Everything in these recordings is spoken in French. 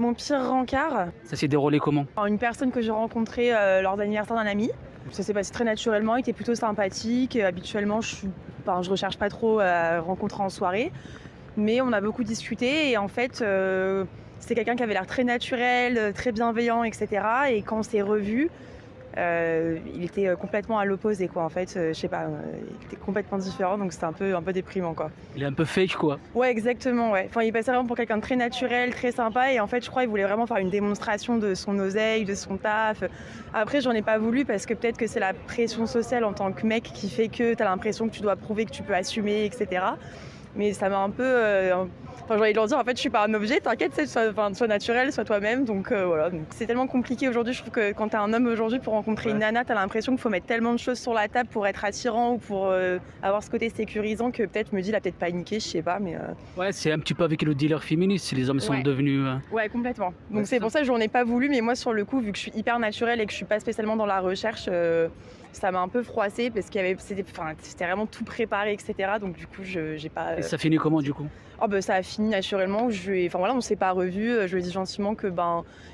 Mon pire rencard, Ça s'est déroulé comment? une personne que j'ai rencontrée lors de l'anniversaire d'un ami. Ça s'est passé très naturellement, il était plutôt sympathique. Habituellement, je recherche pas trop à rencontrer en soirée. Mais on a beaucoup discuté et en fait, c'est quelqu'un qui avait l'air très naturel, très bienveillant, etc. Et quand on s'est revus, il était complètement à l'opposé, quoi. En fait, je sais pas, il était complètement différent, donc c'était un peu déprimant, quoi. Il est un peu fake, quoi. Ouais, exactement, ouais. Enfin, il passait vraiment pour quelqu'un de très naturel, très sympa, et en fait, je crois qu'il voulait vraiment faire une démonstration de son oseille, de son taf. Après, j'en ai pas voulu parce que peut-être que c'est la pression sociale en tant que mec qui fait que t'as l'impression que tu dois prouver que tu peux assumer, etc. Mais ça m'a un peu... Enfin, j'ai envie de leur dire, en fait, je suis pas un objet, t'inquiète, sois naturel, sois toi-même. Donc voilà, donc, c'est tellement compliqué aujourd'hui. Je trouve que quand t'es un homme aujourd'hui, pour rencontrer une nana, t'as l'impression qu'il faut mettre tellement de choses sur la table pour être attirant ou pour avoir ce côté sécurisant que peut-être, je me dis, il a peut-être paniqué, je sais pas, mais... Ouais, c'est un petit peu avec le dealer féministe, les hommes sont Ouais. devenus... Ouais, complètement. Donc Ouais, c'est pour ça que j'en ai pas voulu, mais moi, sur le coup, vu que je suis hyper naturelle et que je suis pas spécialement dans la recherche, ça m'a un peu froissée parce c'était vraiment tout préparé, etc. Donc du coup, j'ai pas... Et ça finit comment, du coup? Oh bah, ça a fini naturellement. On s'est pas revus. Je lui ai dit gentiment que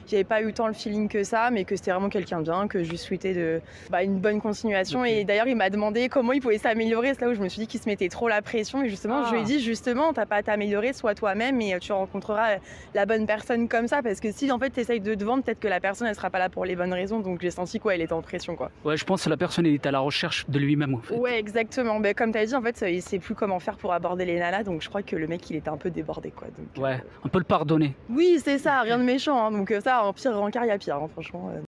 j'avais pas eu tant le feeling que ça, mais que c'était vraiment quelqu'un de bien, que je lui souhaitais une bonne continuation. Ok. Et d'ailleurs, il m'a demandé comment il pouvait s'améliorer. C'est là où je me suis dit qu'il se mettait trop la pression. Et justement, je lui ai dit t'as pas à t'améliorer, sois toi-même et tu rencontreras la bonne personne comme ça. Parce que si en fait t'essayes de te vendre, peut-être que la personne elle sera pas là pour les bonnes raisons. Donc j'ai senti elle était en pression, quoi. Ouais, je pense que la personne elle est à la recherche de lui-même, en fait. Ouais, exactement. Ben, comme t'as dit, en fait, il sait plus comment faire pour aborder les nanas. Donc je crois que le mec il était un peu débordé, quoi. Donc, Ouais, on peut le pardonner. oui, c'est ça, rien de méchant, hein. Donc ça, en pire rencard, il y a pire, hein, franchement.